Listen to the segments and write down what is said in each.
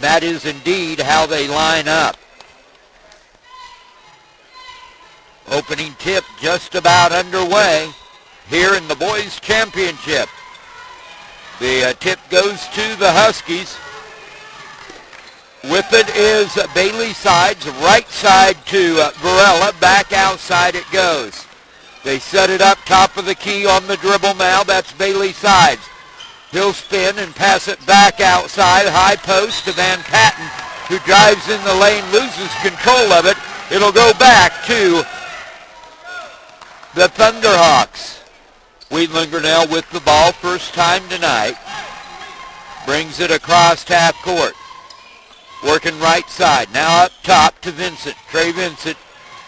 That is indeed how they line up. Opening tip just about underway here in the boys' championship. The tip goes to the Huskies. With it is Bailey Sides, right side to Varela, back outside it goes. They set it up top of the key on the dribble now. That's Bailey Sides. He'll spin and pass it back outside, high post to Van Patten, who drives in the lane, loses control of it. It'll go back to the Thunderhawks. Wheatland Grinnell with the ball, first time tonight. Brings it across half court. Working right side. Now up top to Vincent. Trey Vincent,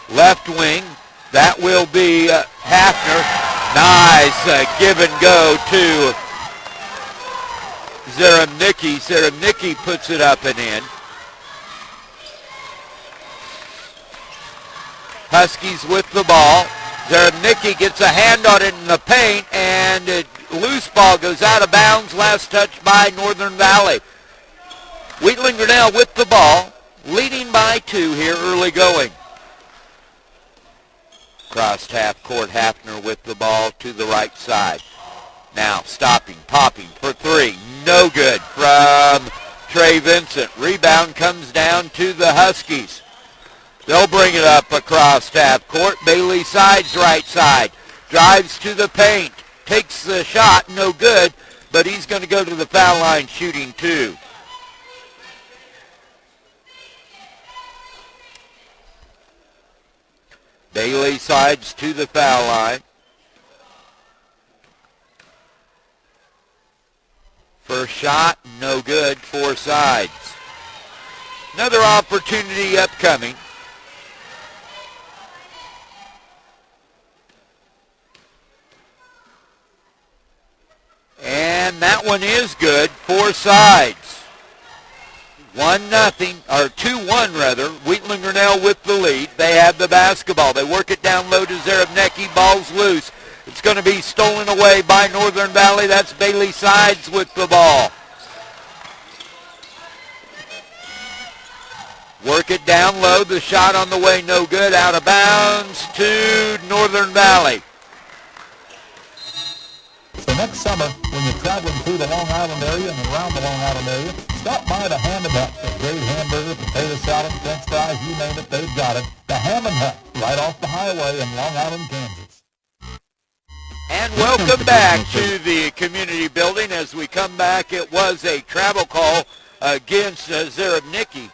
left wing. That will be Hafner. Nice give and go to Zaremnicki. Zaremnicki puts it up and in. Huskies with the ball. Zaremnicki gets a hand on it in the paint, and loose ball goes out of bounds. Last touch by Northern Valley. Wheatland Grinnell with the ball, leading by 2 here early going. Crossed half court, Hafner with the ball to the right side. Now stopping, popping for 3. No good from Trey Vincent. Rebound comes down to the Huskies. They'll bring it up across half court. Bailey Sides right side. Drives to the paint. Takes the shot. No good. But he's going to go to the foul line shooting 2. Bailey Sides to the foul line. First shot. No good for Sides. Another opportunity upcoming. And that one is good for Sides. 1-0, or 2-1 rather. Wheatland Grinnell with the lead. They have the basketball. They work it down low to Zaremnicki. Ball's loose. It's going to be stolen away by Northern Valley. That's Bailey Sides with the ball. Work it down low. The shot on the way, no good. Out of bounds to Northern Valley. So next summer, when you're traveling through the Long Island area and around the Long Island area, stop by the Ham and Hut. A great hamburger, potato salad, french fries, you name it, they've got it. The Ham and Hut, right off the highway in Long Island, Kansas. And welcome back to the community building. As we come back, it was a travel call against Zaremnicki.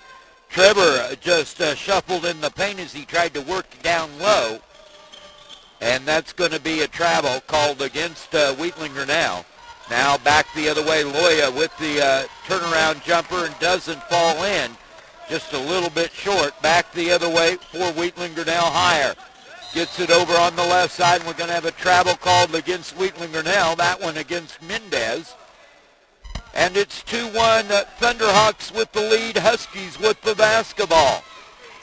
Trevor just shuffled in the paint as he tried to work down low. And that's going to be a travel called against Wheatland Grinnell. Now back the other way, Loya with the turnaround jumper and doesn't fall in. Just a little bit short. Back the other way for Wheatland Grinnell higher. Gets it over on the left side, and we're going to have a travel called against Wheatland Grinnell. That one against Mendez. And it's 2-1 Thunderhawks with the lead. Huskies with the basketball.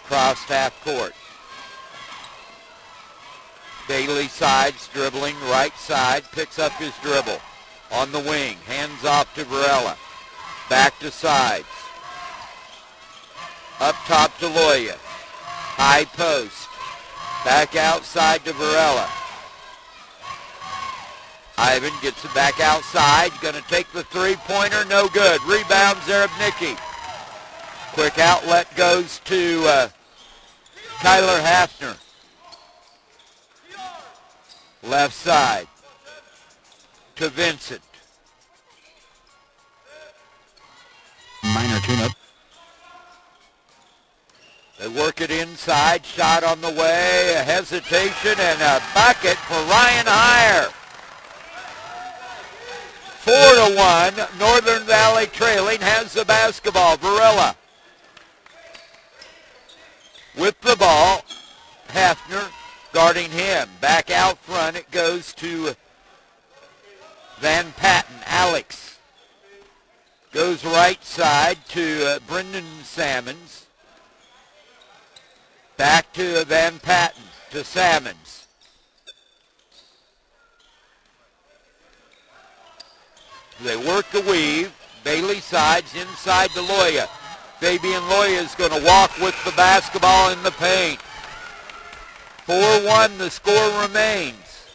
Crossed half court. Bailey Sides dribbling right side, picks up his dribble. On the wing, hands off to Varela. Back to Sides. Up top to Loya. High post. Back outside to Varela. Ivan gets it back outside. Going to take the three-pointer. No good. Rebound, Zaremnicki. Quick outlet goes to Kyler Hafner. Left side to Vincent. Minor tune-up. They work it inside. Shot on the way. A hesitation and a bucket for Ryan Heyer. 4-1. Northern Valley trailing, has the basketball. Varela with the ball. Hafner guarding him. Back out front it goes to Van Patten. Alex goes right side to Brendan Salmons. Back to Van Patten, to Salmons. They work the weave. Bailey Sides inside to Loya. Fabian Loya is going to walk with the basketball in the paint. 4-1 the score remains.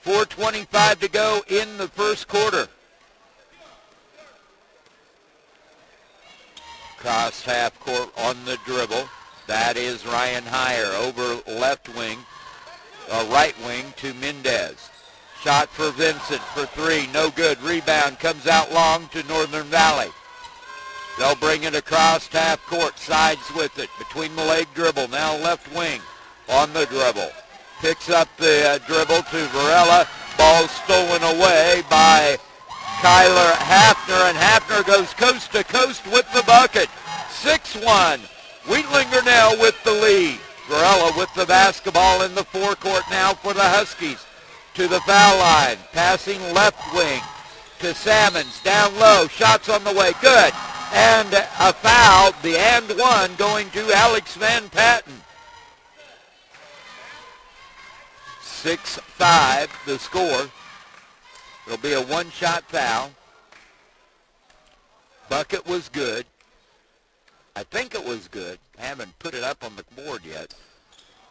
4:25 to go in the first quarter. Cross half court on the dribble. That is Ryan Heyer over left wing, right wing to Mendez. Shot for Vincent for three, no good. Rebound comes out long to Northern Valley. They'll bring it across half court, sides with it, between the leg dribble, now left wing on the dribble. Picks up the dribble to Varela. Ball stolen away by Kyler Hafner, and Hafner goes coast to coast with the bucket. 6-1. Wheatland Grinnell with the lead. Varela with the basketball in the forecourt now for the Huskies. To the foul line. Passing left wing to Salmons. Down low. Shots on the way. Good. And a foul. The and one going to Alex Van Patten. 6-5 the score. It'll be a one-shot foul. Bucket was good. I think it was good. Haven't put it up on the board yet.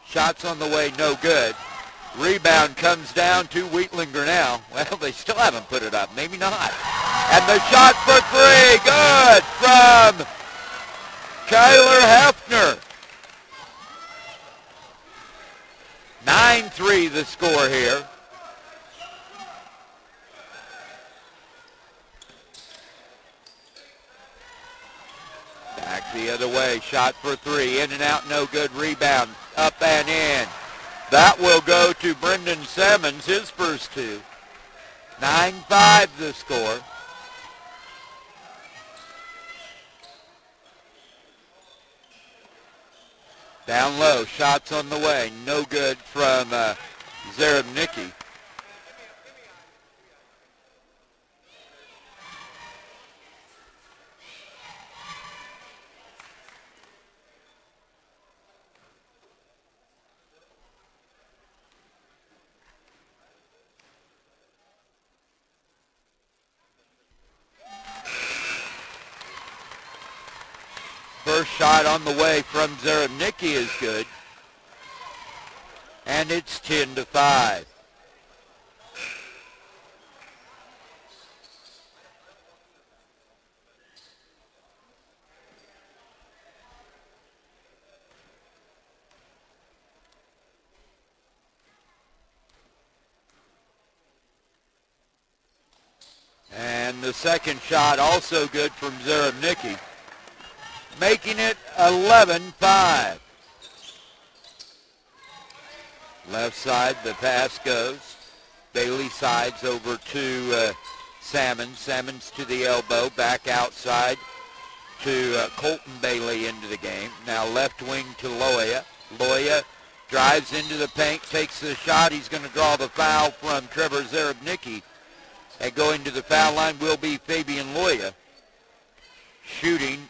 Shots on the way, no good. Rebound comes down to Wheatland Grinnell. Well, they still haven't put it up. Maybe not. And the shot for three. Good from Kyler Hafner. 9-3 the score here. Back the other way. Shot for three. In and out, no good. Rebound. Up and in. That will go to Brendan Salmons, his first two. 9-5 the score. Down low, shots on the way. No good from Zarabnicki. First shot on the way from Zarabnicki is good. And it's 10-5. And the second shot also good from Zarabnicki, making it 11-5. Left side, the pass goes. Bailey sides over to Salmons. Salmons to the elbow, back outside to Colton Bailey into the game. Now left wing to Loya. Loya drives into the paint, takes the shot. He's going to draw the foul from Trevor Zarabnicki. And going to the foul line will be Fabian Loya, shooting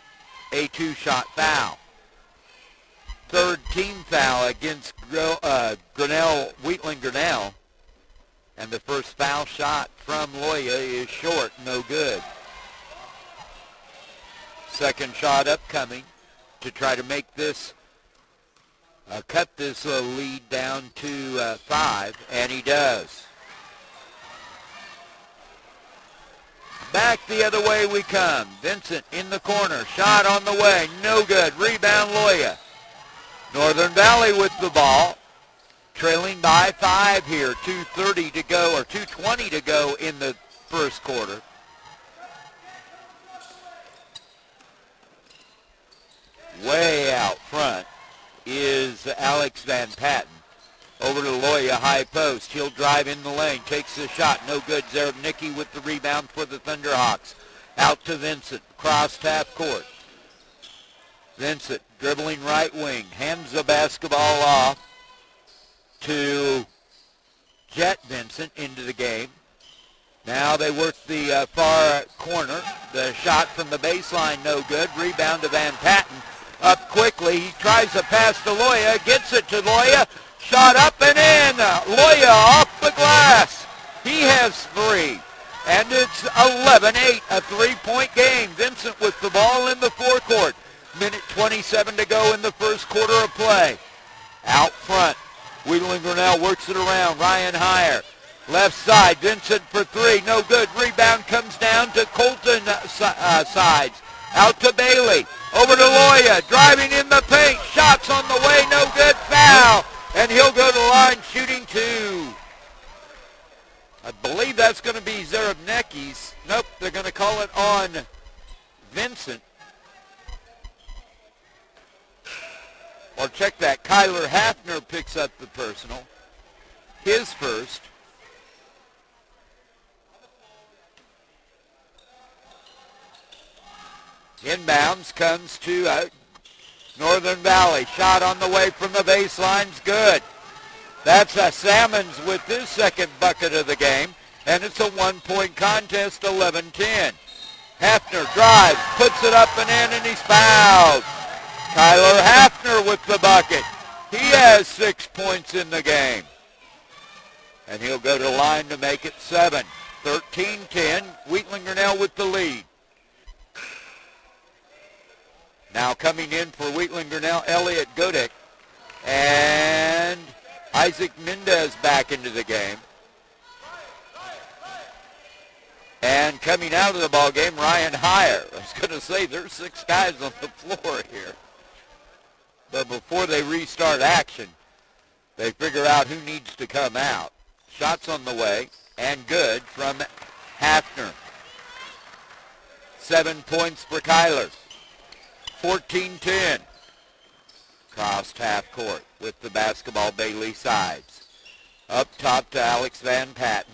a two-shot foul. Third team foul against Grinnell, Wheatland Grinnell. And the first foul shot from Loya is short, no good. Second shot upcoming to try to make this, cut this lead down to 5, and he does. Back the other way we come. Vincent in the corner. Shot on the way. No good. Rebound Loya. Northern Valley with the ball. Trailing by 5 here. 2:30 to go, or 2:20 to go in the first quarter. Way out front is Alex Van Patten. Over to Loya, high post. He'll drive in the lane. Takes the shot. No good. Zarabnicki with the rebound for the Thunderhawks. Out to Vincent. Crossed half court. Vincent dribbling right wing. Hands the basketball off to Jet Vincent into the game. Now they work the far corner. The shot from the baseline, no good. Rebound to Van Patten. Up quickly. He tries to pass to Loya. Gets it to Loya. Shot up and in. Loya off the glass. He has 3. And it's 11-8, a three-point game. Vincent with the ball in the forecourt. Minute 27 to go in the first quarter of play. Out front, Wheatland Grinnell works it around. Ryan Heyer, left side. Vincent for three, no good. Rebound comes down to Colton sides. Out to Bailey, over to Loya, driving in the paint. Shots on the way, no good. Foul, and he'll go to the line shooting two. I believe that's going to be Zarabnicki's. Nope, they're going to call it on Vincent. Or check that. Kyler Hafner picks up the personal. His first. Inbounds comes to Northern Valley. Shot on the way from the baseline's good. That's Salmons with his second bucket of the game. And it's a one-point contest, 11-10. Hafner drives, puts it up and in, and he's fouled. Kyler Hafner with the bucket. He has 6 points in the game. And he'll go to the line to make it 7. 13-10, Wheatland Grinnell with the lead. Now coming in for Wheatland Grinnell, Elliot Godek. And Isaac Mendez back into the game. And coming out of the ball game, Ryan Heyer. I was going to say there's 6 guys on the floor here. But before they restart action, they figure out who needs to come out. Shots on the way, and good from Hafner. 7 points for Kyler. 14-10. Crossed half court with the basketball, Bailey Sides. Up top to Alex Van Patten.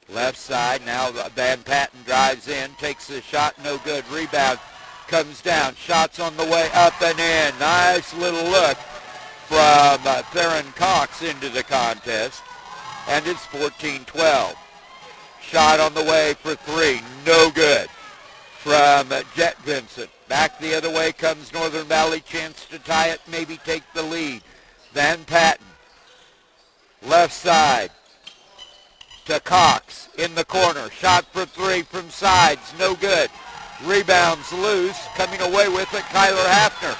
Left side, now Van Patten drives in, takes the shot, no good. Rebound comes down, shots on the way, up and in. Nice little look from Theron Cox into the contest. And it's 14-12. Shot on the way for three, no good from Jet Vincent. Back the other way comes Northern Valley, chance to tie it, maybe take the lead. Van Patten, left side to Cox in the corner. Shot for three from Sides, no good. Rebounds loose, coming away with it, Kyler Hafner.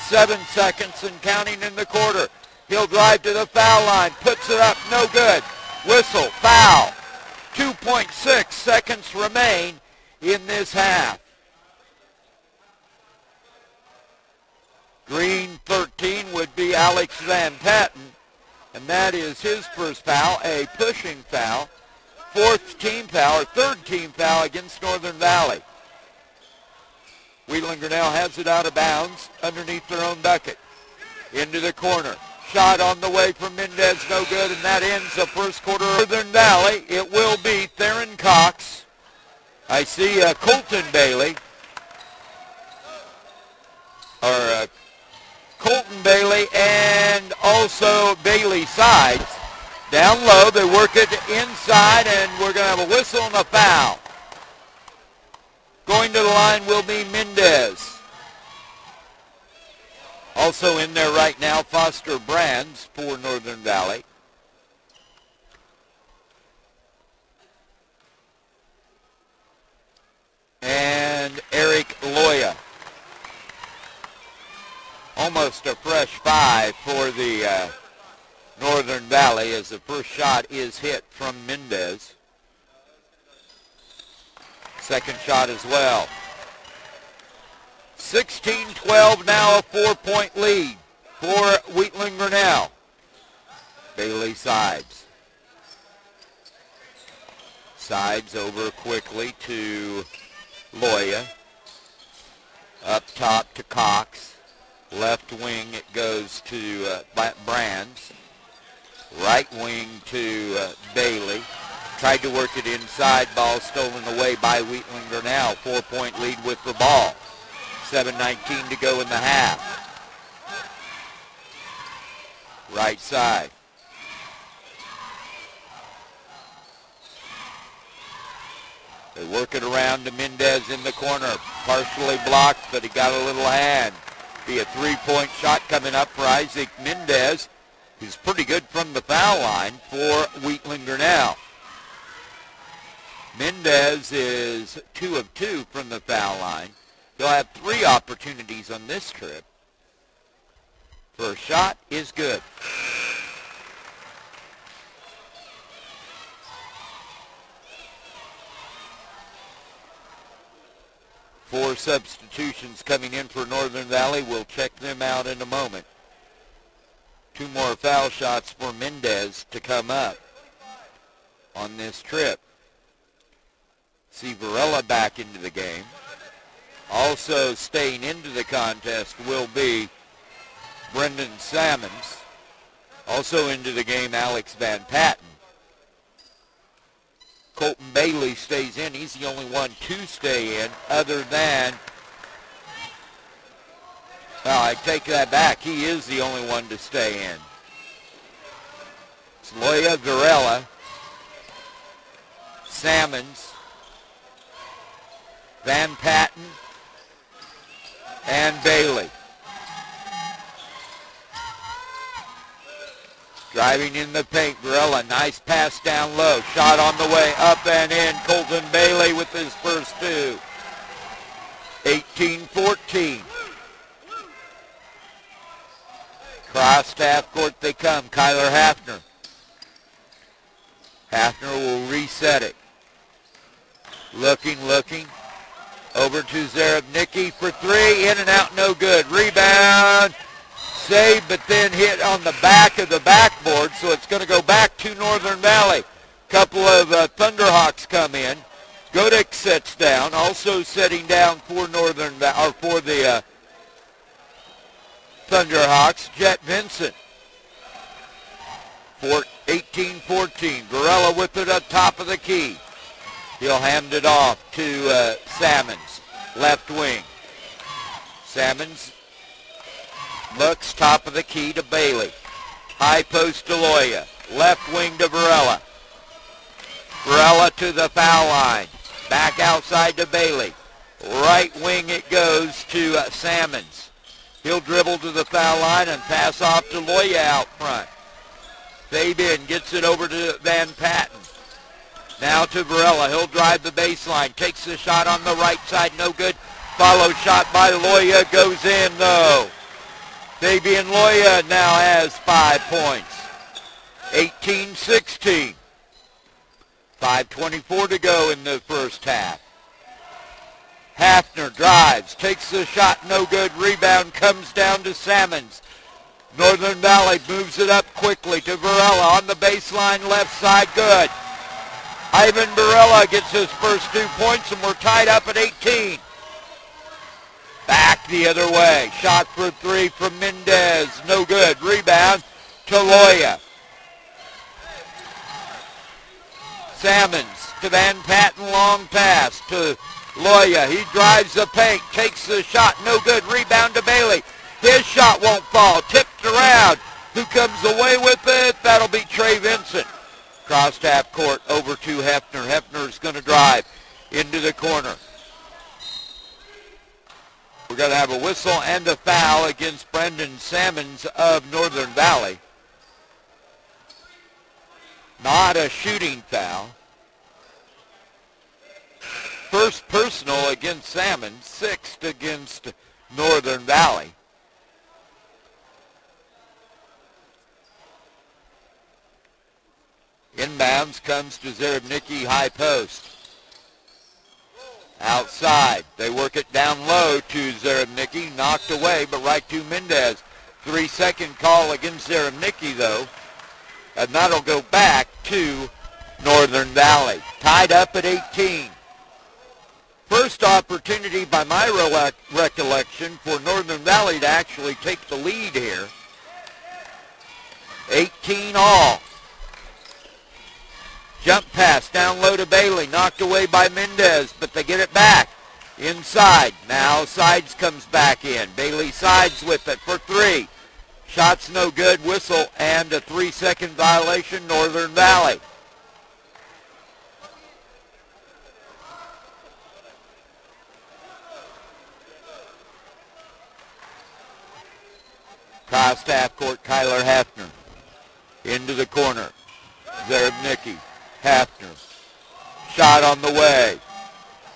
7 seconds and counting in the quarter. He'll drive to the foul line, puts it up, no good. Whistle, foul. 2.6 seconds remain in this half. Green 13 would be Alex Van Patten, and that is his first foul, a pushing foul. 4th team foul, or 3rd team foul against Northern Valley. Wheatland Grinnell has it out of bounds underneath their own bucket. Into the corner. Shot on the way from Mendez, no good, and that ends the first quarter of Northern Valley. It will be Theron Cox. I see Colton Bailey. Colton Bailey and also Bailey Sides. Down low, they work it inside, and we're going to have a whistle and a foul. Going to the line will be Mendez. Also in there right now, Foster Brands for Northern Valley. And Eric Loya. Almost a fresh 5 for the Northern Valley as the first shot is hit from Mendez. Second shot as well. 16-12, now a 4-point lead for Wheatland Grinnell. Bailey Sides. Sides over quickly to Loya. Up top to Cox. Left wing it goes to Brands. Right wing to Bailey. Tried to work it inside. Ball stolen away by Wheatland Grinnell. 4-point lead with the ball. 7:19 to go in the half. Right side. They work it around to Mendez in the corner. Partially blocked, but he got a little hand. Be a 3-point shot coming up for Isaac Mendez, who's pretty good from the foul line for Wheatland Grinnell. Mendez is 2 of 2 from the foul line. He'll have 3 opportunities on this trip. First shot is good. Four substitutions coming in for Northern Valley. We'll check them out in a moment. 2 more foul shots for Mendez to come up on this trip. See Varela back into the game. Also staying into the contest will be Brendan Salmons. Also into the game, Alex Van Patten. Colton Bailey stays in. He's the only one to stay in other than, well, I take that back. He is the only one to stay in. It's Loya, Varela, Salmons, Van Patten, and Bailey. Driving in the paint, Varela, nice pass down low. Shot on the way, up and in. Colton Bailey with his first 2. 18-14. Cross half court they come. Kyler Hafner. Hafner will reset it. Looking. Over to Zarabnicki for 3. In and out, no good. Rebound. Save, but then hit on the back of the backboard, so it's going to go back to Northern Valley. Couple of Thunderhawks come in. Godek sets down. Also setting down for the Thunderhawks, Jet Vincent. 18-14. Varela with it up top of the key. He'll hand it off to Salmons, left wing. Salmons looks top of the key to Bailey. High post to Loya. Left wing to Varela. Varela to the foul line. Back outside to Bailey. Right wing it goes to Salmons. He'll dribble to the foul line and pass off to Loya out front. Fabian gets it over to Van Patten. Now to Varela. He'll drive the baseline. Takes the shot on the right side. No good. Follow shot by Loya. Goes in though. Fabian Loya now has 5 points. 18-16. 5:24 to go in the first half. Hafner drives, takes the shot, no good. Rebound comes down to Salmons. Northern Valley moves it up quickly to Varela on the baseline, left side, good. Ivan Varela gets his first 2 points, and we're tied up at 18. Back the other way. Shot for 3 from Mendez. No good. Rebound to Loya. Salmons to Van Patten. Long pass to Loya. He drives the paint. Takes the shot. No good. Rebound to Bailey. His shot won't fall. Tipped around. Who comes away with it? That'll be Trey Vincent. Crossed half court over to Hefner. Hefner's going to drive into the corner. We're going to have a whistle and a foul against Brendan Salmons of Northern Valley. Not a shooting foul. First personal against Salmons, 6th against Northern Valley. Inbounds comes to Zarabnicki, high post. Outside, they work it down low to Zarabnicki, knocked away, but right to Mendez. 3-second call against Zarabnicki, though, and that'll go back to Northern Valley. Tied up at 18. First opportunity by my recollection for Northern Valley to actually take the lead here. 18 all. Jump pass down low to Bailey, knocked away by Mendez, but they get it back. Inside, now Sides comes back in. Bailey Sides with it for 3. Shots no good, whistle, and a 3-second violation, Northern Valley. Crossed half court, Kyler Hafner. Into the corner, Zarabnicki. Hafner. Shot on the way.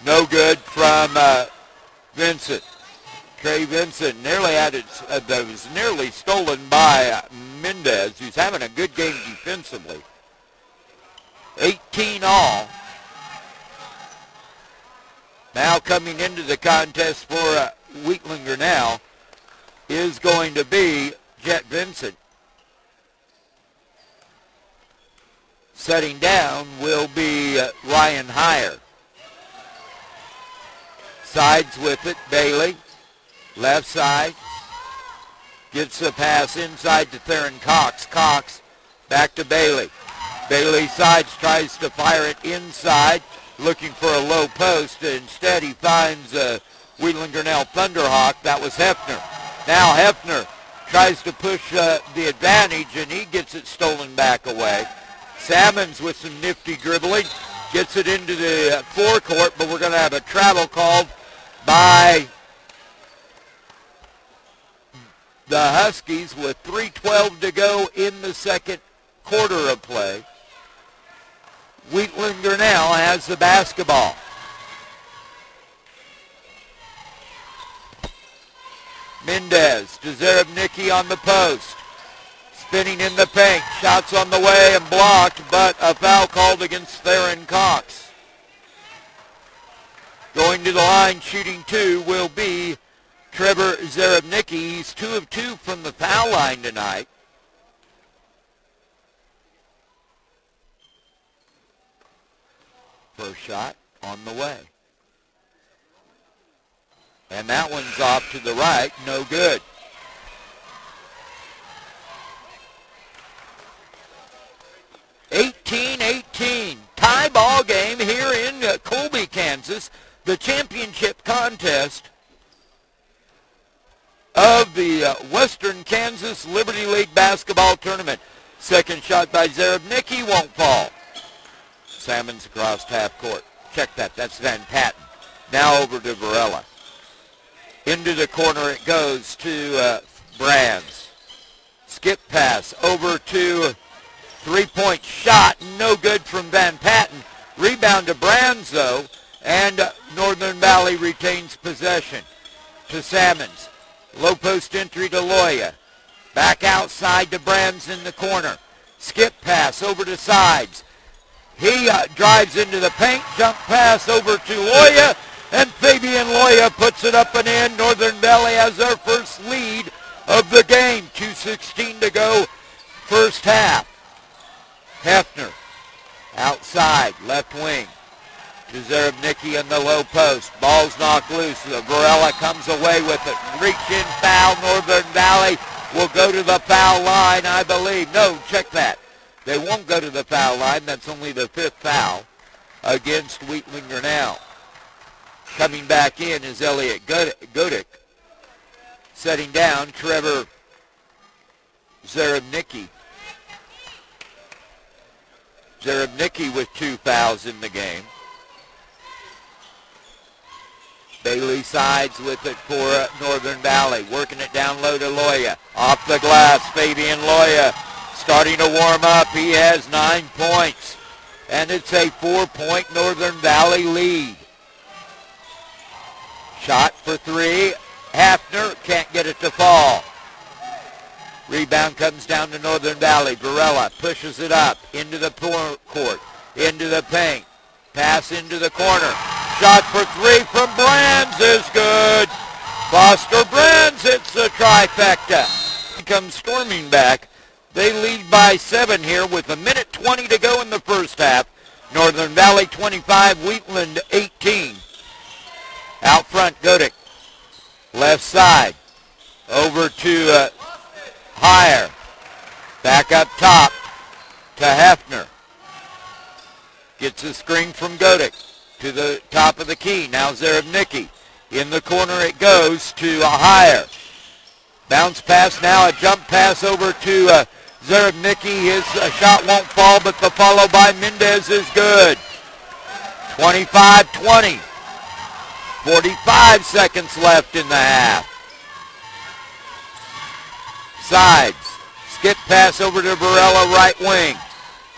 No good from Vincent. Trey Vincent nearly had it, that was nearly stolen by Mendez, who's having a good game defensively. 18 all. Now coming into the contest for Wheatland Grinnell is going to be Jet Vincent. Setting down will be Ryan Heyer. Sides with it, Bailey. Left side. Gets the pass inside to Theron Cox. Cox back to Bailey. Bailey sides, tries to fire it inside, looking for a low post. Instead, he finds Wheatland Grinnell Thunderhawk. That was Hefner. Now Hefner tries to push the advantage, and he gets it stolen back away. Salmons with some nifty dribbling. Gets it into the forecourt, but we're going to have a travel called by the Huskies with 3:12 to go in the second quarter of play. Wheatland Grinnell has the basketball. Mendez to Zarabnicki on the post. Spinning in the paint. Shots on the way and blocked, but a foul called against Theron Cox. Going to the line, shooting two, will be Trevor Zarabnicki. He's 2 of 2 from the foul line tonight. First shot on the way. And that one's off to the right. No good. (18-18). Tie ball game here in Colby, Kansas. The championship contest of the Western Kansas Liberty League basketball tournament. Second shot by Zarabnicki won't fall. Salmons across half court. Check that. That's Van Patten. Now over to Varela. Into the corner it goes to Brands. Skip pass over to three-point shot. No good from Van Patten. Rebound to Brands, though. And Northern Valley retains possession to Salmons. Low post entry to Loya. Back outside to Brands in the corner. Skip pass over to Sides. He drives into the paint. Jump pass over to Loya. And Fabian Loya puts it up and in. Northern Valley has their first lead of the game. 2:16 to go, first half. Hefner outside, left wing to Zarabnicki in the low post. Ball's knocked loose. Varela comes away with it. Reach in foul. Northern Valley will go to the foul line, I believe. No, check that. They won't go to the foul line. That's only the 5th foul against Wheatland Grinnell. Coming back in is Elliot Gudick. Setting down Trevor Zarabnicki. Zarabnicki with 2 fouls in the game. Bailey sides with it for Northern Valley. Working it down low to Loya. Off the glass, Fabian Loya starting to warm up. He has 9 points. And it's a 4-point Northern Valley lead. Shot for 3. Hafner can't get it to fall. Rebound comes down to Northern Valley. Varela pushes it up into the court, into the paint. Pass into the corner. Shot for 3 from Brands is good. Foster Brands hits the trifecta. He comes storming back. They lead by 7 here with 1:20 to go in the first half. Northern Valley 25, Wheatland 18. Out front, Gudick. Left side. Over to Heyer. Back up top to Hefner. Gets a screen from Gudick to the top of the key. Now Zarabnicki. In the corner it goes to Heyer. Bounce pass now, a jump pass over to Zarabnicki. His shot won't fall, but the follow by Mendez is good. 25-20. 45 seconds left in the half. Sides. Skip pass over to Varela, right wing.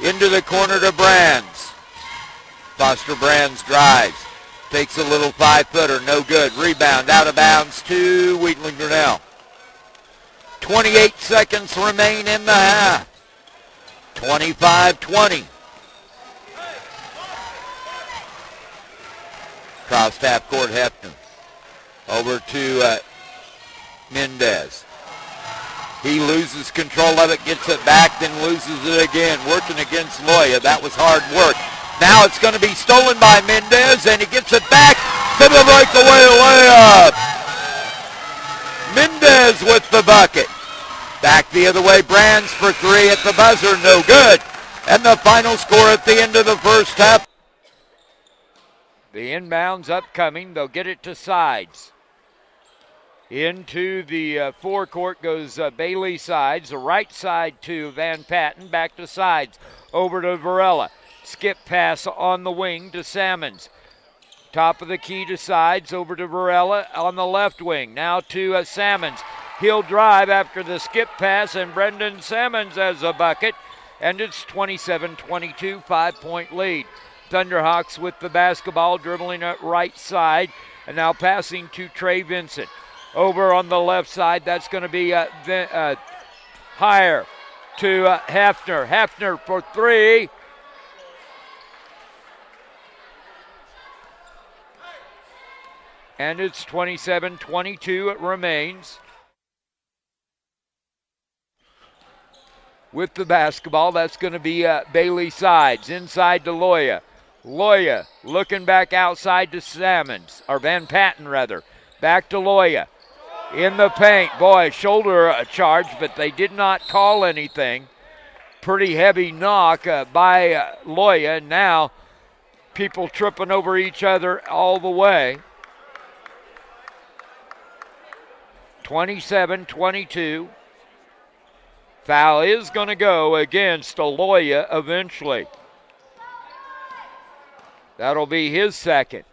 Into the corner to Brands. Foster Brands drives. Takes a little 5-footer, no good. Rebound out of bounds to Wheatland Grinnell. 28 seconds remain in the half. 25-20. Cross half court, Hefner. Over to Mendez. He loses control of it, gets it back, then loses it again. Working against Loya. That was hard work. Now it's going to be stolen by Mendez, and he gets it back to the breakaway layup. Mendez with the bucket. Back the other way, Brands for three at the buzzer, no good. And the final score at the end of the first half. The inbounds upcoming. They'll get it to Sides. Into the forecourt goes Bailey Sides. The right side to Van Patten. Back to Sides. Over to Varela. Skip pass on the wing to Salmons. Top of the key to Sides. Over to Varela on the left wing. Now to Salmons. He'll drive after the skip pass, and Brendan Salmons has a bucket. And it's 27-22, 5-point lead. Thunderhawks with the basketball, dribbling at right side, and now passing to Trey Vincent. Over on the left side, that's going to be higher to Hefner. Hefner for three. And it's 27-22, it remains. With the basketball, that's going to be Bailey Sides. Inside to Loya. Loya looking back outside to Salmons, or Van Patten rather. Back to Loya. In the paint. Boy, shoulder charge, but they did not call anything. Pretty heavy knock by Loya. Now people tripping over each other all the way. 27-22. Foul is going to go against Loya eventually. That'll be his second.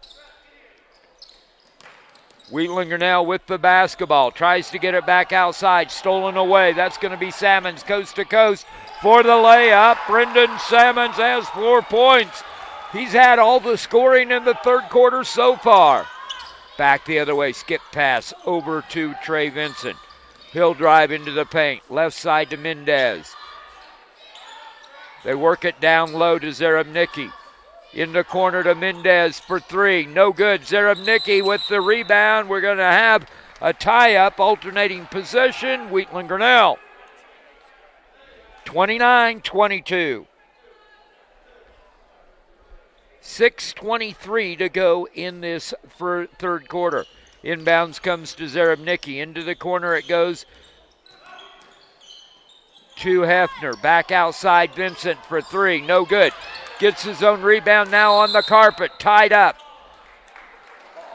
Wheatland Grinnell with the basketball. Tries to get it back outside. Stolen away. That's going to be Salmons coast to coast for the layup. Brendan Salmons has 4 points. He's had all the scoring in the third quarter so far. Back the other way. Skip pass over to Trey Vincent. He'll drive into the paint. Left side to Mendez. They work it down low to Zarabnicki. In the corner to Mendez for three. No good. Zarabnicki with the rebound. We're going to have a tie-up, alternating possession. Wheatland Grinnell. 29-22. 6:23 to go in this third quarter. Inbounds comes to Zarabnicki. Into the corner it goes to Hefner. Back outside Vincent for three. No good. Gets his own rebound now on the carpet. Tied up.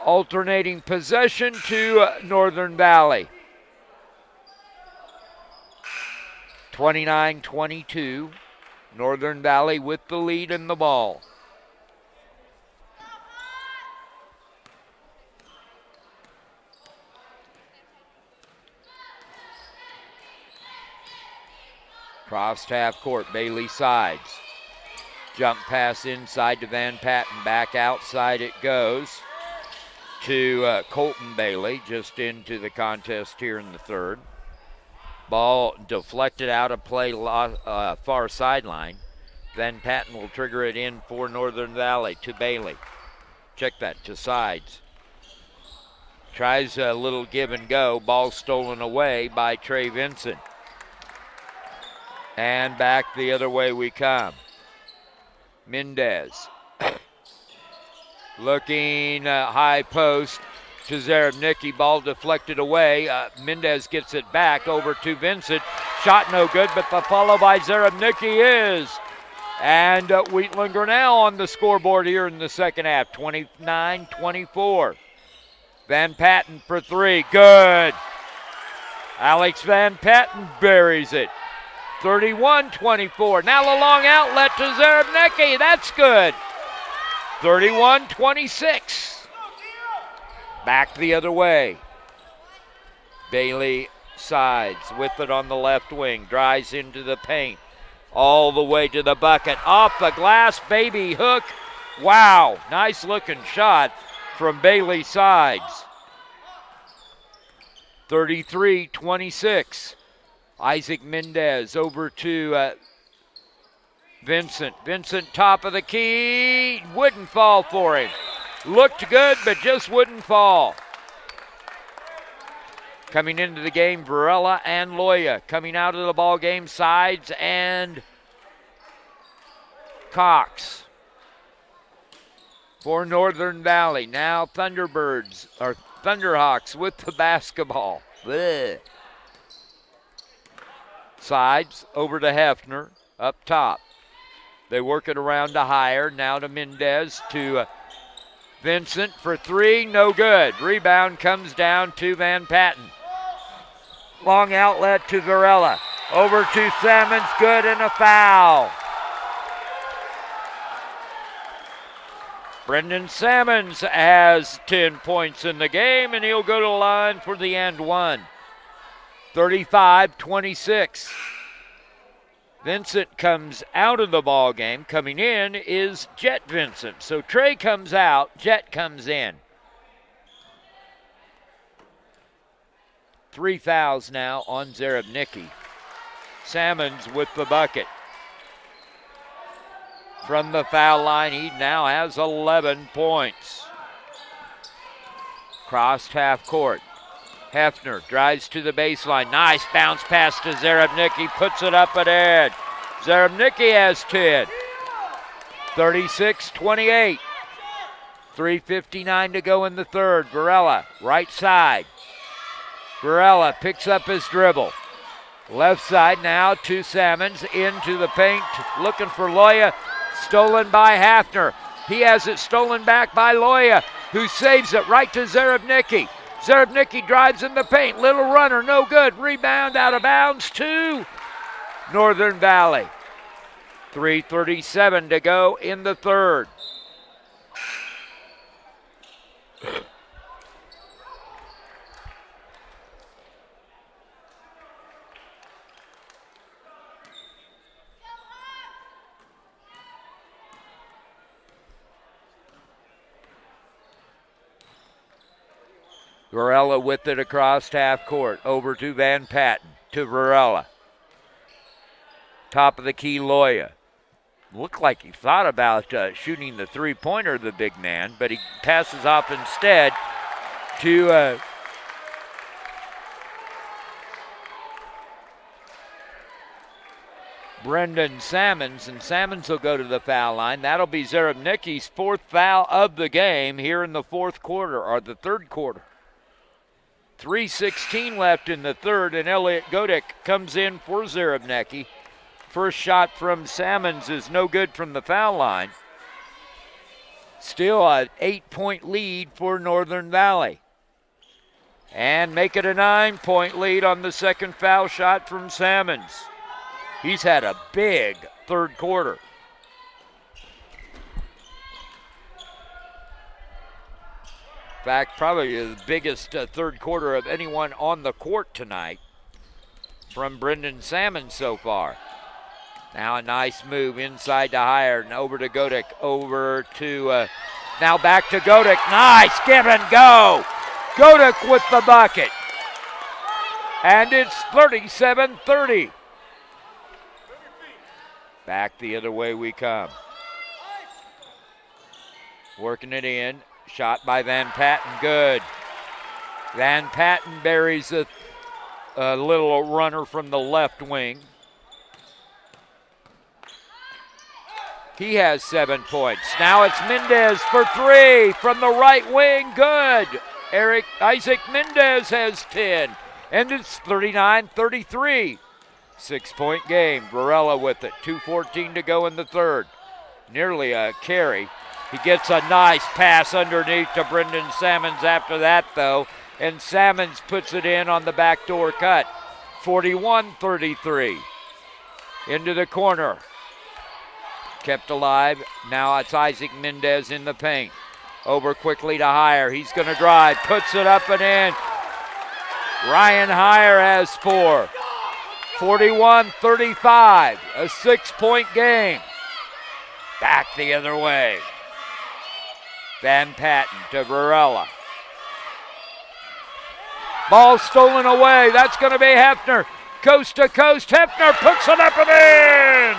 Alternating possession to Northern Valley. 29-22. Northern Valley with the lead in the ball. Crossed half court, Bailey Sides. Jump pass inside to Van Patten. Back outside it goes to Colton Bailey, just into the contest here in the third. Ball deflected out of play, far sideline. Van Patten will trigger it in for Northern Valley to Bailey. Check that, to Sides. Tries a little give and go. Ball stolen away by Trey Vincent. And back the other way we come. Mendez. Looking high post to Zarabnicki. Ball deflected away. Mendez gets it back over to Vincent. Shot no good, but the follow by Zarabnicki is. And Wheatland Grinnell on the scoreboard here in the second half. 29-24. Van Patten for three. Good. Alex Van Patten buries it. 31-24. Now the long outlet to Zarabnicki. That's good. 31-26. Back the other way. Bailey Sides with it on the left wing. Drives into the paint. All the way to the bucket. Off the glass, baby hook. Wow, nice looking shot from Bailey Sides. 33-26. Isaac Mendez over to Vincent. Vincent, top of the key. Wouldn't fall for him. Looked good, but just wouldn't fall. Coming into the game, Varela and Loya. Coming out of the ball game, Sides and Cox. For Northern Valley. Now Thunderhawks with the basketball. Blech. Sides over to Hefner, up top. They work it around to Hire, now to Mendez, to Vincent for three, no good. Rebound comes down to Van Patten. Long outlet to Varela, over to Salmons, good, and a foul. Brendan Salmons has 10 points in the game, and he'll go to the line for the and one. 35-26. Vincent comes out of the ball game. Coming in is Jet Vincent. So Trey comes out, Jet comes in. 3 fouls now on Zarabnicki. Salmons with the bucket. From the foul line, he now has 11 points. Crossed half court. Hefner drives to the baseline. Nice bounce pass to Zarabnicki. Puts it up and in. Zarabnicki has 10. 36-28. 3:59 to go in the third. Varela, right side. Varela picks up his dribble. Left side now to Salmons. Into the paint. Looking for Loya. Stolen by Hafner. He has it stolen back by Loya, who saves it right to Zarabnicki. Zarabnicki drives in the paint. Little runner, no good. Rebound out of bounds to Northern Valley. 3:37 to go in the third. Varela with it across half court. Over to Van Patten. To Varela. Top of the key, Loya. Looked like he thought about shooting the three-pointer, the big man, but he passes off instead to Brendan Salmons, and Salmons will go to the foul line. That'll be Zarabnicki's fourth foul of the game here in the fourth quarter, or the third quarter. 3:16 left in the third, and Elliot Godek comes in for Zarabnicki. First shot from Salmons is no good from the foul line. Still an 8-point lead for Northern Valley. And make it a 9-point lead on the second foul shot from Salmons. He's had a big third quarter. In fact, probably the biggest third quarter of anyone on the court tonight from Brendan Salmons so far. Now a nice move inside to Hire and over to Godek. Over to, now back to Godek. Nice give and go. Godek with the bucket. And it's 37-30. Back the other way we come. Working it in. Shot by Van Patten, good. Van Patten buries a little runner from the left wing. He has 7 points. Now it's Mendez for three from the right wing, good. Isaac Mendez has 10, and it's 39-33. 6-point game. Varela with it. 2:14 to go in the third. Nearly a carry. He gets a nice pass underneath to Brendan Salmons after that, though, and Salmons puts it in on the backdoor cut. 41-33. Into the corner. Kept alive. Now it's Isaac Mendez in the paint. Over quickly to Hire. He's going to drive. Puts it up and in. Ryan Hire has 4. 41-35. A 6-point game. Back the other way. Van Patten to Varela. Ball stolen away. That's going to be Hefner. Coast to coast. Hefner puts it up and in.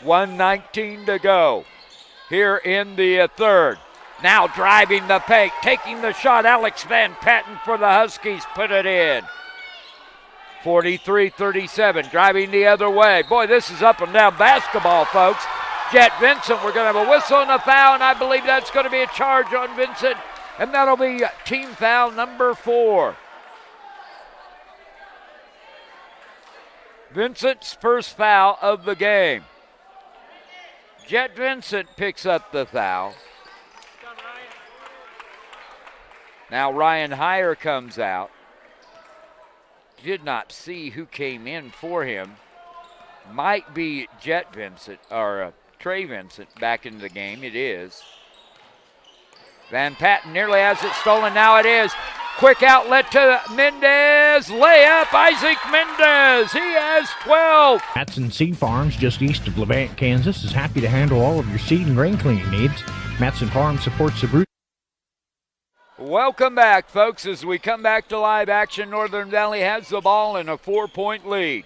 .119 to go here in the third. Now driving the paint, taking the shot. Alex Van Patten for the Huskies put it in. 43-37, driving the other way. Boy, this is up and down basketball, folks. Jet Vincent, we're going to have a whistle and a foul, and I believe that's going to be a charge on Vincent, and that'll be team foul number 4. Vincent's first foul of the game. Jet Vincent picks up the foul. Now Ryan Heyer comes out. Did not see who came in for him. Might be Jet Vincent, or Trey Vincent back into the game. It is. Van Patten nearly has it stolen. Now it is. Quick outlet to Mendez. Layup, Isaac Mendez. He has 12. Matson Seed Farms, just east of Levant, Kansas, is happy to handle all of your seed and grain cleaning needs. Matson Farms supports the brew. Welcome back, folks, as we come back to live action. Northern Valley has the ball in a 4-point lead.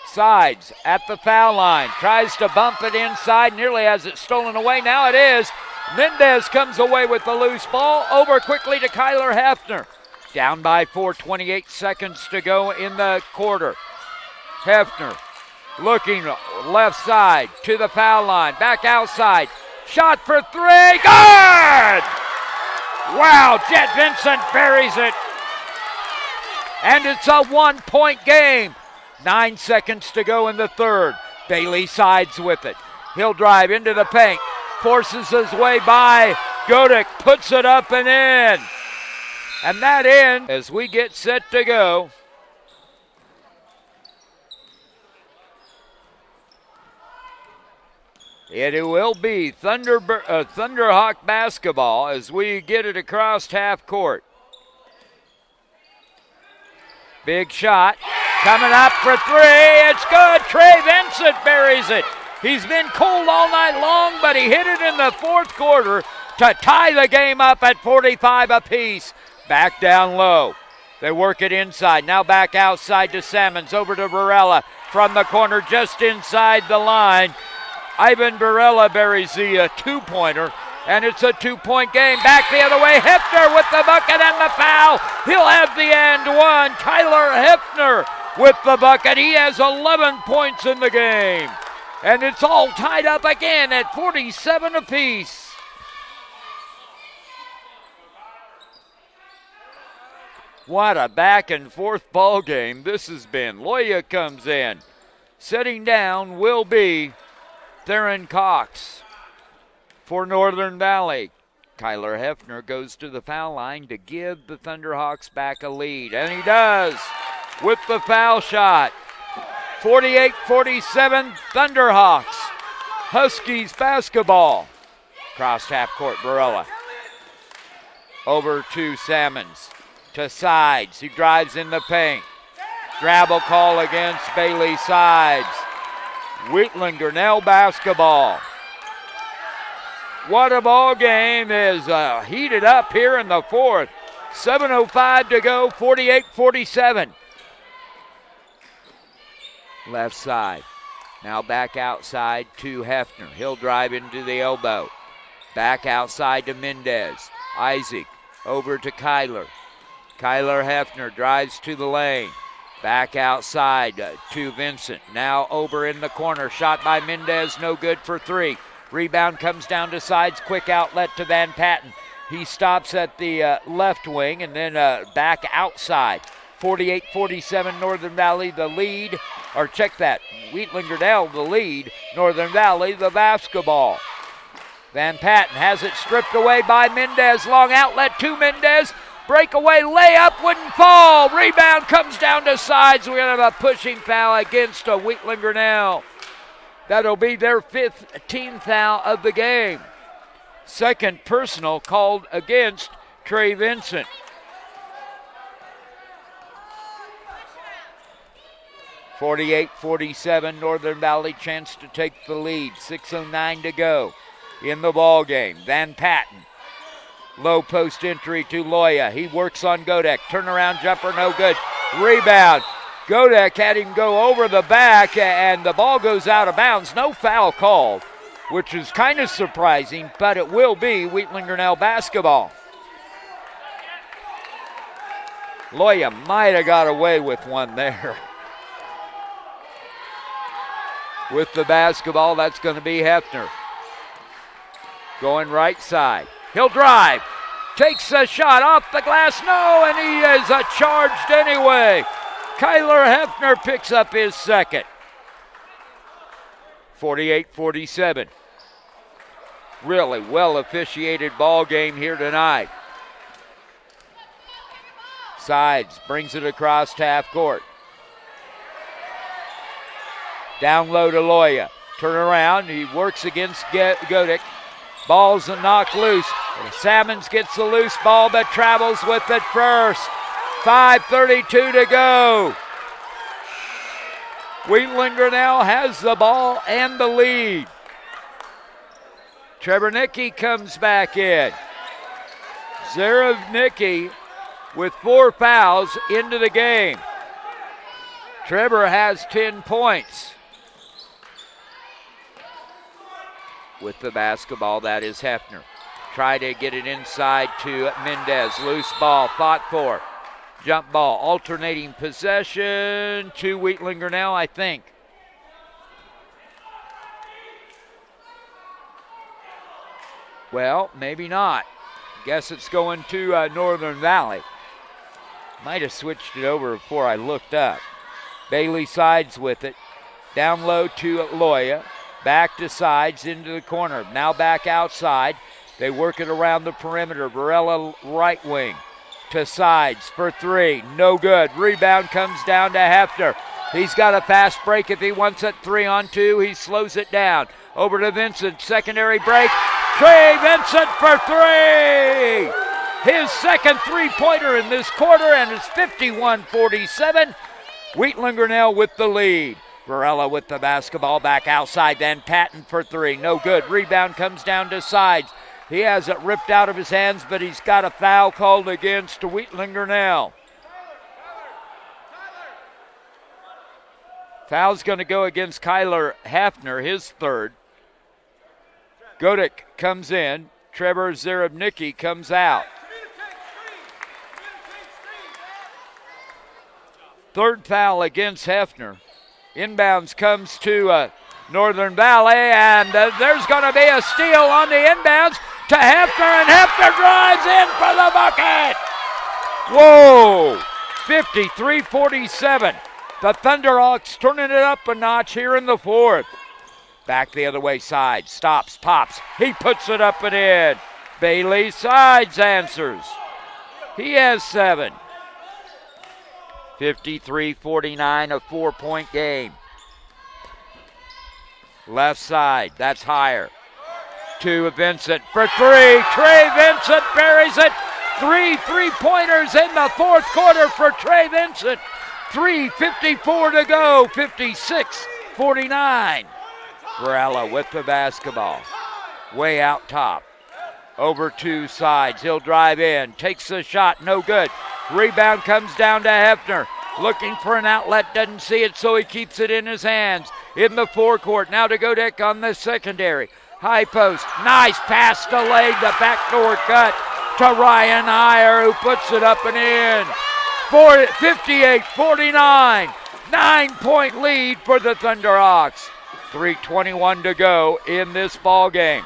Sides at the foul line. Tries to bump it inside. Nearly has it stolen away. Now it is. Mendez comes away with the loose ball. Over quickly to Kyler Hefner. Down by 4, 28 seconds to go in the quarter. Hefner looking left side to the foul line. Back outside. Shot for 3. Good! Wow, Jet Vincent buries it. And it's a 1-point game. 9 seconds to go in the third. Bailey sides with it. He'll drive into the paint. Forces his way by. Godick puts it up and in. And that in as we get set to go. It will be Thunderhawk basketball as we get it across half court. Big shot. Coming up for 3. It's good. Trey Vincent buries it. He's been cold all night long, but he hit it in the fourth quarter to tie the game up at 45 apiece. Back down low. They work it inside. Now back outside to Salmons. Over to Varela from the corner just inside the line. Ivan Varela buries the two-pointer, and it's a 2-point game. Back the other way. Hefner with the bucket and the foul. He'll have the and one. Tyler Hefner with the bucket. He has 11 points in the game. And it's all tied up again at 47 apiece. What a back and forth ball game this has been. Loya comes in. Setting down will be Theron Cox for Northern Valley. Kyler Hefner goes to the foul line to give the Thunderhawks back a lead. And he does with the foul shot. 48-47 Thunderhawks. Huskies basketball. Cross half court, Varela. Over to Salmons. To Sides. He drives in the paint. Drabble call against Bailey Sides. Wheatland Grinnell basketball. What a ball game is heated up here in the fourth. 7:05 to go, 48-47. Left side. Now back outside to Hefner. He'll drive into the elbow. Back outside to Mendez. Isaac over to Kyler. Kyler Hefner drives to the lane. Back outside to Vincent. Now over in the corner. Shot by Mendez. No good for 3. Rebound comes down to Sides. Quick outlet to Van Patten. He stops at the left wing and then back outside. 48-47 Northern Valley the lead. Or check that. Wheatland Grinnell the lead. Northern Valley the basketball. Van Patten has it stripped away by Mendez. Long outlet to Mendez. Breakaway layup wouldn't fall. Rebound comes down to Sides. We're going to have a pushing foul against Wheatland Grinnell. That'll be their 5th team foul of the game. Second personal called against Trey Vincent. 48-47, Northern Valley chance to take the lead. 6:09 to go in the ball game. Van Patten, low post entry to Loya. He works on Godek. Turnaround jumper, no good. Rebound. Godek had him go over the back, and the ball goes out of bounds. No foul called, which is kind of surprising, but it will be Wheatland Grinnell basketball. Loya might have got away with one there. With the basketball, that's going to be Hefner. Going right side. He'll drive. Takes a shot off the glass. No, and he is charged anyway. Kyler Hefner picks up his second. 48-47. Really well officiated ball game here tonight. Sides brings it across half court. Down low to Loya. Turn around. He works against Godek. Ball's knocked loose. Salmons gets the loose ball but travels with it first. 5:32 to go. Wheatland Grinnell has the ball and the lead. Trebernicki comes back in. Zarevnicki with 4 fouls into the game. Trevor has 10 points. With the basketball, that is Hefner. Try to get it inside to Mendez. Loose ball, fought for. Jump ball, alternating possession to Wheatland Grinnell, I think. Well, maybe not. Guess it's going to Northern Valley. Might have switched it over before I looked up. Bailey Sides with it. Down low to Loya. Back to Sides into the corner. Now back outside. They work it around the perimeter. Varela right wing to Sides for 3. No good. Rebound comes down to Hefner. He's got a fast break if he wants it. 3-on-2. He slows it down. Over to Vincent. Secondary break. Trey Vincent for 3. His second three-pointer in this quarter, and it's 51-47. Wheatland Grinnell with the lead. Varela with the basketball back outside, then Patton for 3. No good. Rebound comes down to Sides. He has it ripped out of his hands, but he's got a foul called against Wheatland Grinnell. Foul's going to go against Kyler Hefner, his third. Godek comes in. Trevor Zarevnicki comes out. Third foul against Hefner. Inbounds comes to Northern Valley, and there's going to be a steal on the inbounds to Hefner, and Hefner drives in for the bucket. Whoa, 53-47. The Thunderhawks turning it up a notch here in the fourth. Back the other way, Side, stops, pops. He puts it up and in. Bailey Sides answers. He has 7. 53-49, a 4-point game. Left side, that's higher. To Vincent for 3. Trey Vincent buries it. 3 3-pointers in the fourth quarter for Trey Vincent. 3:54 to go, 56-49. Varela with the basketball. Way out top. Over 2 Sides. He'll drive in. Takes the shot. No good. Rebound comes down to Hefner. Looking for an outlet. Doesn't see it, so he keeps it in his hands. In the forecourt. Now to Godek on the secondary. High post. Nice pass delayed. The backdoor cut to Ryan Heyer, who puts it up and in. 58-49. 9-point lead for the Thunderhawks. 3:21 to go in this ball game.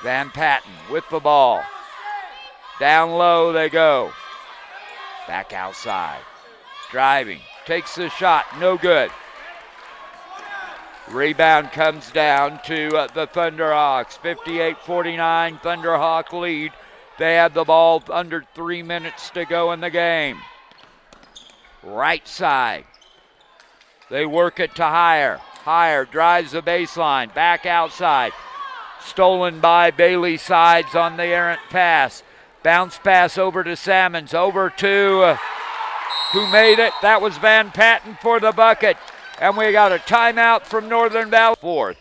Van Patten with the ball. Down low they go. Back outside. Driving. Takes the shot. No good. Rebound comes down to the Thunderhawks. 58-49 Thunderhawk lead. They have the ball under 3 minutes to go in the game. Right side. They work it to Heyer. Heyer drives the baseline. Back outside. Stolen by Bailey Sides on the errant pass. Bounce pass over to Salmons. Over to who made it. That was Van Patten for the bucket. And we got a timeout from Northern Valley. Fourth.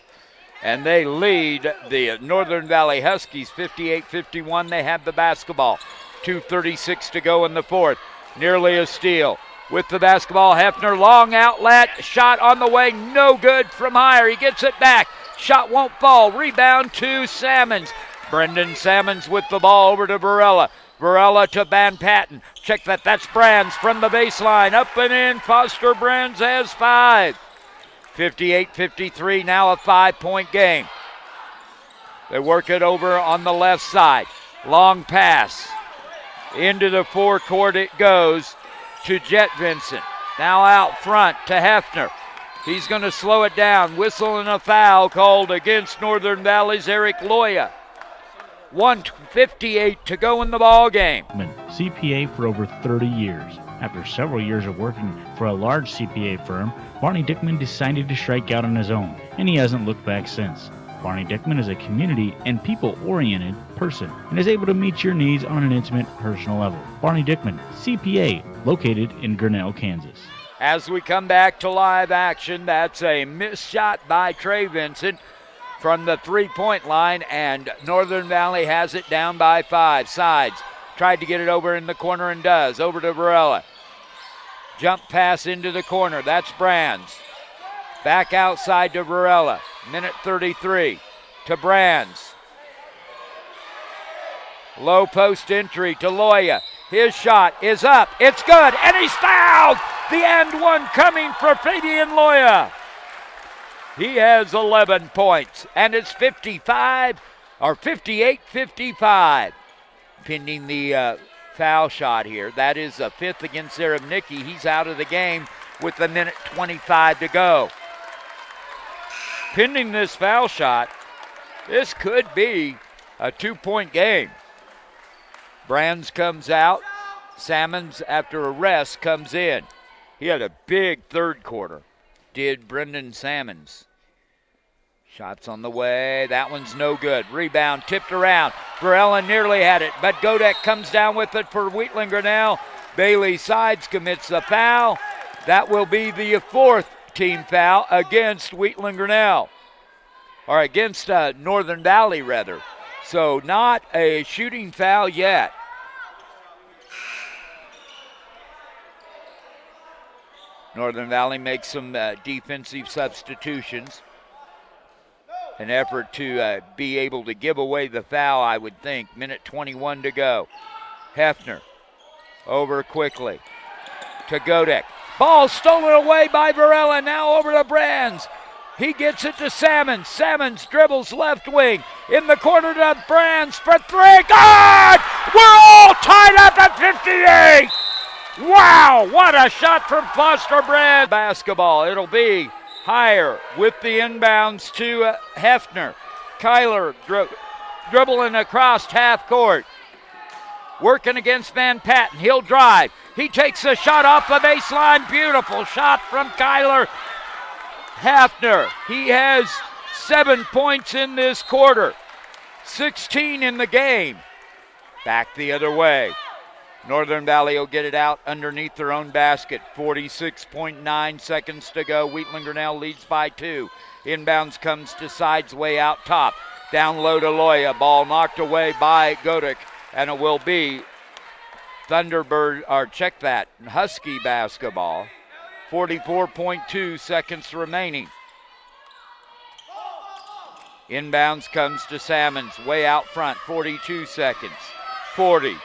And they lead the Northern Valley Huskies 58-51. They have the basketball. 2:36 to go in the fourth. Nearly a steal. With the basketball, Hefner, long outlet, shot on the way, no good from higher. He gets it back. Shot won't fall. Rebound to Salmons. Brendan Salmons with the ball over to Varela. Varela to Van Patten. Check that. That's Brands from the baseline. Up and in. Foster Brands has 5. 58-53, now a 5-point game. They work it over on the left side. Long pass. Into the forecourt it goes to Jet Vincent. Now out front to Hefner. He's going to slow it down. Whistle and a foul called against Northern Valley's Eric Loya. 1:58 to go in the ball game. CPA for over 30 years. After several years of working for a large CPA firm, Barney Dickman decided to strike out on his own, and he hasn't looked back since. Barney Dickman is a community and people-oriented person and is able to meet your needs on an intimate, personal level. Barney Dickman, CPA, located in Grinnell, Kansas. As we come back to live action, that's a missed shot by Trey Vincent from the three-point line, and Northern Valley has it down by 5. Sides tried to get it over in the corner and does. Over to Varela. Jump pass into the corner. That's Brands. Back outside to Varela. Minute 33 to Brands. Low post entry to Loya. His shot is up. It's good, and he's fouled. The and one coming for Fabian Loya. He has 11 points, and it's 58-55. Pending the foul shot here. That is a 5th against Zarabnicki. He's out of the game with a minute 25 to go. Pending this foul shot, this could be a 2-point game. Brands comes out. Salmons, after a rest, comes in. He had a big third quarter, did Brendan Salmons. Shots on the way. That one's no good. Rebound tipped around. Varela nearly had it, but Godek comes down with it for Wheatland Grinnell. Bailey Sides commits the foul. That will be the 4th team foul against Wheatland Grinnell, or against Northern Valley, rather. So not a shooting foul yet. Northern Valley makes some defensive substitutions. An effort to be able to give away the foul, I would think. Minute 21 to go. Hefner over quickly to Godek. Ball stolen away by Varela. Now over to Brands. He gets it to Salmons. Salmons dribbles left wing. In the corner to Brands for 3. Good! We're all tied up at 58! Wow! What a shot from Foster Brands. Basketball. It'll be higher with the inbounds to Hefner. Kyler dribbling across half court. Working against Van Patten. He'll drive. He takes a shot off the baseline. Beautiful shot from Kyler Hefner. He has 7 points in this quarter. 16 in the game. Back the other way. Northern Valley will get it out underneath their own basket. 46.9 seconds to go. Wheatland Grinnell leads by 2. Inbounds comes to Sides way out top. Down low to Loya. Ball knocked away by Godek. And it will be Thunderbird, or check that, Husky basketball. 44.2 seconds remaining. Inbounds comes to Salmons way out front. 42 seconds. 40.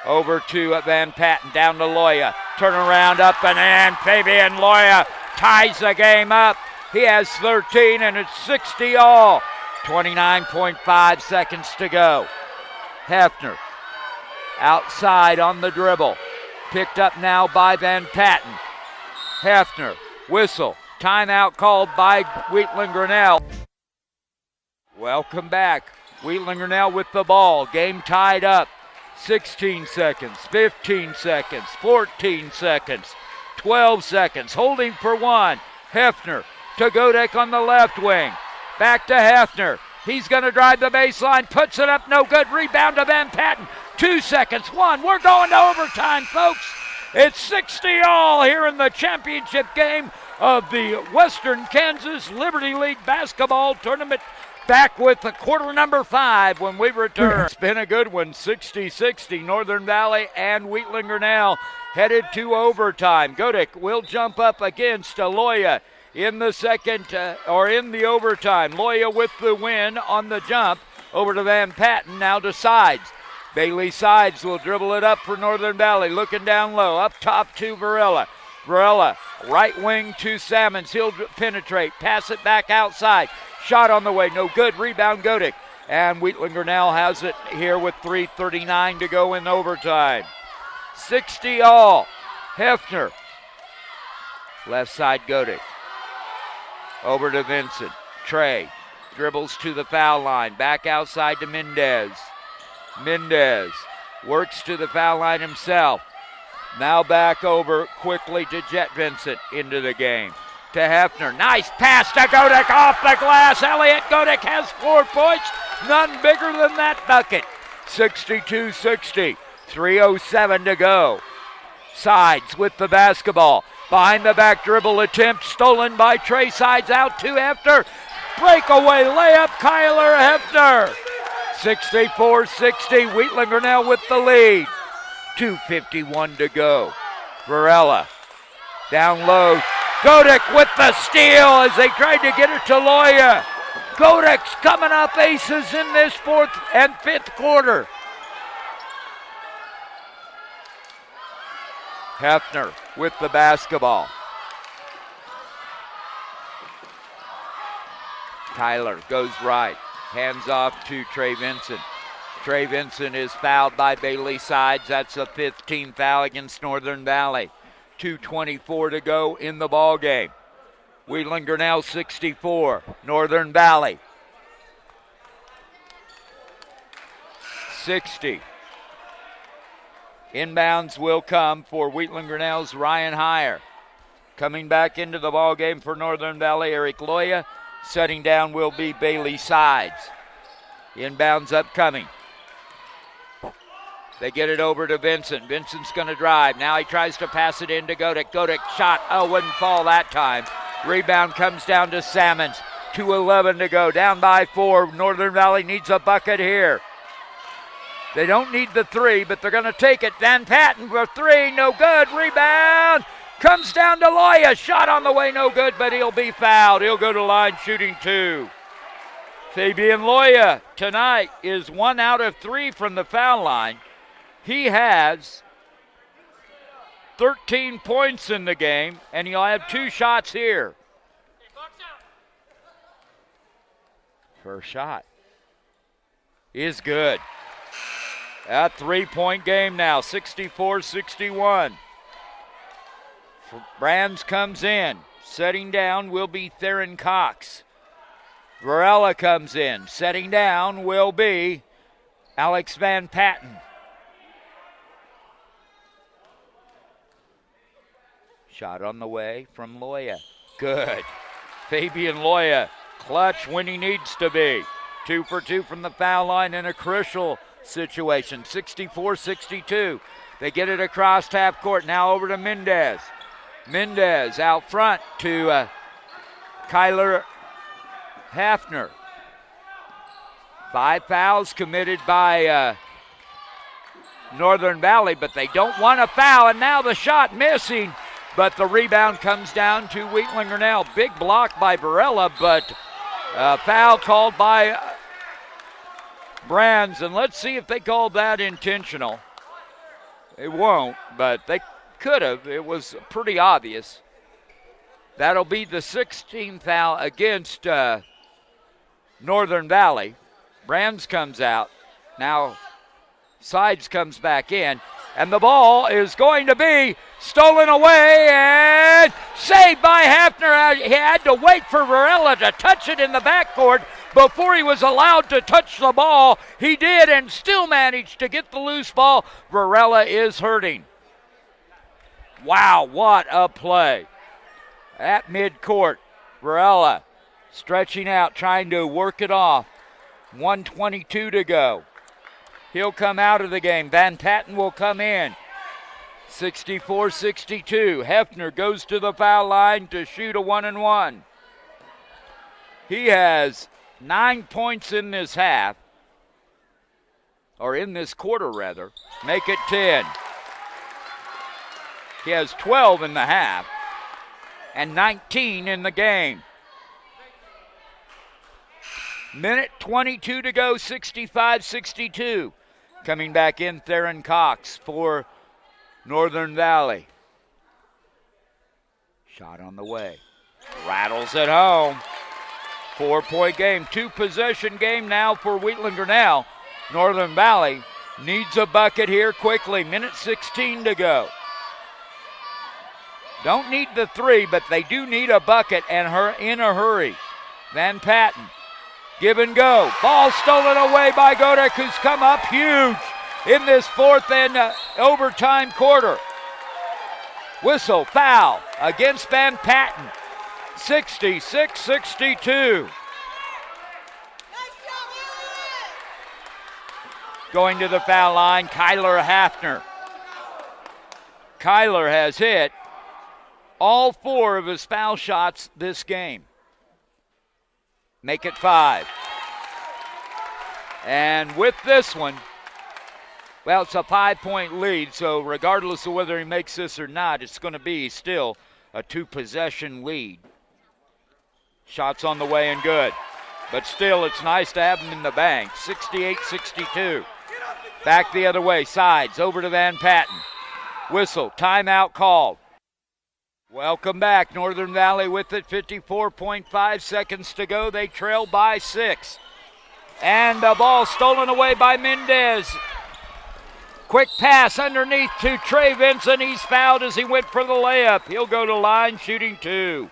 Over to Van Patten, down to Loya. Turn around, up and in. Fabian Loya ties the game up. He has 13, and it's 60 all. 29.5 seconds to go. Hefner outside on the dribble. Picked up now by Van Patten. Hefner, whistle. Timeout called by Wheatland Grinnell. Welcome back. Wheatland Grinnell with the ball. Game tied up. 16 seconds, 15 seconds, 14 seconds, 12 seconds. Holding for 1. Hefner to Godek on the left wing. Back to Hefner. He's going to drive the baseline. Puts it up. No good. Rebound to Van Patten. 2 seconds. 1. We're going to overtime, folks. It's 60 all here in the championship game of the Western Kansas Liberty League basketball tournament. Back with the quarter number 5 when we return. It's been a good one, 60-60. Northern Valley and Wheatland Grinnell headed to overtime. Godick will jump up against Loya in the second, or in the overtime. Loya with the win on the jump over to Van Patten, now to Sides. Bailey Sides will dribble it up for Northern Valley, looking down low, up top to Varela. Varela, right wing to Salmons. He'll penetrate, pass it back outside. Shot on the way, no good. Rebound Godick. And Wheatland Grinnell has it here with 3:39 to go in overtime. 60 all. Hefner. Left side Godick. Over to Vincent. Trey dribbles to the foul line. Back outside to Mendez. Mendez works to the foul line himself. Now back over quickly to Jet Vincent into the game. To Hefner. Nice pass to Godick off the glass. Elliott Godick has 4 points. None bigger than that bucket. 62-60. 3:07 to go. Sides with the basketball. Behind the back dribble attempt stolen by Trey. Sides out to Hefner. Breakaway layup, Kyler Hefner. 64-60. Wheatland Grinnell with the lead. 2:51 to go. Varela down low. Godick with the steal as they tried to get it to Loya. Godick's coming up aces in this 4th and 5th quarter. Hefner with the basketball. Tyler goes right. Hands off to Trey Vincent. Trey Vincent is fouled by Bailey Sides. That's a 5th team foul against Northern Valley. 2:24 to go in the ball game. Wheatland Grinnell 64, Northern Valley 60. Inbounds will come for Wheatland Grinnell's Ryan Heyer. Coming back into the ball game for Northern Valley, Eric Loya. Setting down will be Bailey Sides. Inbounds upcoming. They get it over to Vincent. Vincent's going to drive. Now he tries to pass it in to Godick. Godick shot. Oh, wouldn't fall that time. Rebound comes down to Salmons. 2:11 to go. Down by 4. Northern Valley needs a bucket here. They don't need the 3, but they're going to take it. Van Patten for 3. No good. Rebound. Comes down to Loya. Shot on the way. No good, but he'll be fouled. He'll go to line shooting 2. Fabian Loya tonight is 1 out of 3 from the foul line. He has 13 points in the game, and he'll have 2 shots here. First shot is good. A 3-point game now, 64-61. Brands comes in. Setting down will be Theron Cox. Varela comes in. Setting down will be Alex Van Patten. Shot on the way from Loya. Good. Fabian Loya, clutch when he needs to be. 2 for 2 from the foul line in a crucial situation. 64-62. They get it across half court. Now over to Mendez. Mendez out front to Kyler Hefner. 5 fouls committed by Northern Valley, but they don't want a foul, and now the shot missing. But the rebound comes down to Wheatland Grinnell. Big block by Varela, but foul called by Brands. And let's see if they called that intentional. It won't, but they could have. It was pretty obvious. That'll be the 16th foul against Northern Valley. Brands comes out. Now Sides comes back in. And the ball is going to be stolen away and saved by Hefner. He had to wait for Varela to touch it in the backcourt before he was allowed to touch the ball. He did and still managed to get the loose ball. Varela is hurting. Wow, what a play. At midcourt, Varela stretching out, trying to work it off. 1:22 to go. He'll come out of the game. Van Patten will come in. 64-62. Hefner goes to the foul line to shoot a 1-and-1. He has 9 points in this half, or in this quarter rather. Make it 10. He has 12 in the half and 19 in the game. Minute 22 to go, 65-62. Coming back in, Theron Cox for Northern Valley. Shot on the way. Rattles it home. 4-point game. 2-possession game now for Wheatland Grinnell. Northern Valley needs a bucket here quickly. Minute 16 to go. Don't need the 3, but they do need a bucket and her in a hurry. Van Patten. Give and go. Ball stolen away by Godek, who's come up huge in this fourth and overtime quarter. Whistle, foul against Van Patten. 66-62. Going to the foul line, Kyler Hafner. Kyler has hit all 4 of his foul shots this game. Make it 5. And with this one, well, it's a 5-point lead, so regardless of whether he makes this or not, it's going to be still a 2-possession lead. Shots on the way and good. But still, it's nice to have him in the bank. 68-62. Back the other way, sides, over to Van Patten. Whistle, timeout called. Welcome back, Northern Valley with it, 54.5 seconds to go. They trail by 6. And the ball stolen away by Mendez. Quick pass underneath to Trey Vincent. He's fouled as he went for the layup. He'll go to line shooting 2.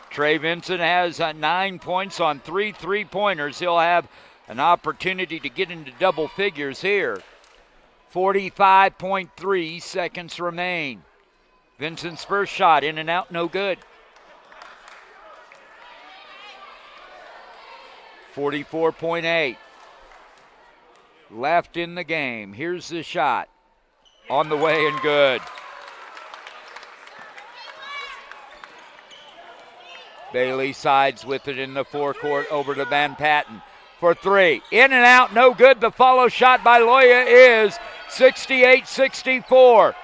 Trey Vincent has 9 points on 3 3-pointers. He'll have an opportunity to get into double figures here. 45.3 seconds remain. Vincent's first shot, in and out, no good. 44.8 left in the game. Here's the shot. On the way and good. Bailey sides with it in the forecourt over to Van Patten for 3. In and out, no good. The follow shot by Loya is 68-64.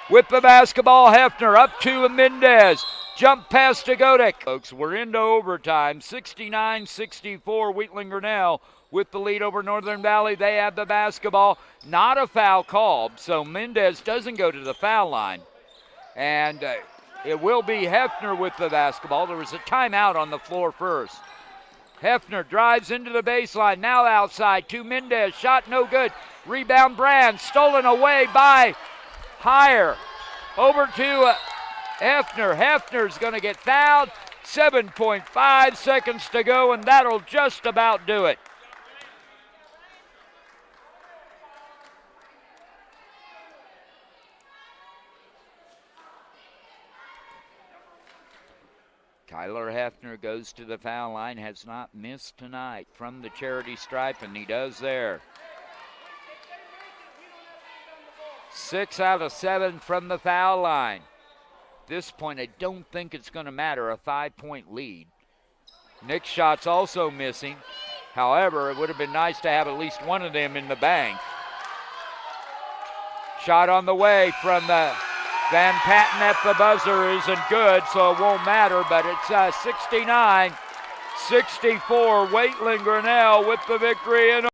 With the basketball, Hefner up to Mendez. Jump pass to Godek. Folks, we're into overtime. 69-64, Wheatland Grinnell with the lead over Northern Valley. They have the basketball. Not a foul called, so Mendez doesn't go to the foul line. And it will be Hefner with the basketball. There was a timeout on the floor first. Hefner drives into the baseline, now outside to Mendez. Shot no good. Rebound Brand, stolen away by Higher. Over to Hefner. Hefner's going to get fouled. 7.5 seconds to go, and that'll just about do it. Kyler Hefner goes to the foul line, has not missed tonight from the charity stripe, and he does there. 6 out of 7 from the foul line. At this point, I don't think it's going to matter, a 5-point lead. Nick's shot's also missing. However, it would have been nice to have at least one of them in the bank. Shot on the way from the Van Patten at the buzzer isn't good, so it won't matter, but it's 69-64. Wheatland Grinnell with the victory in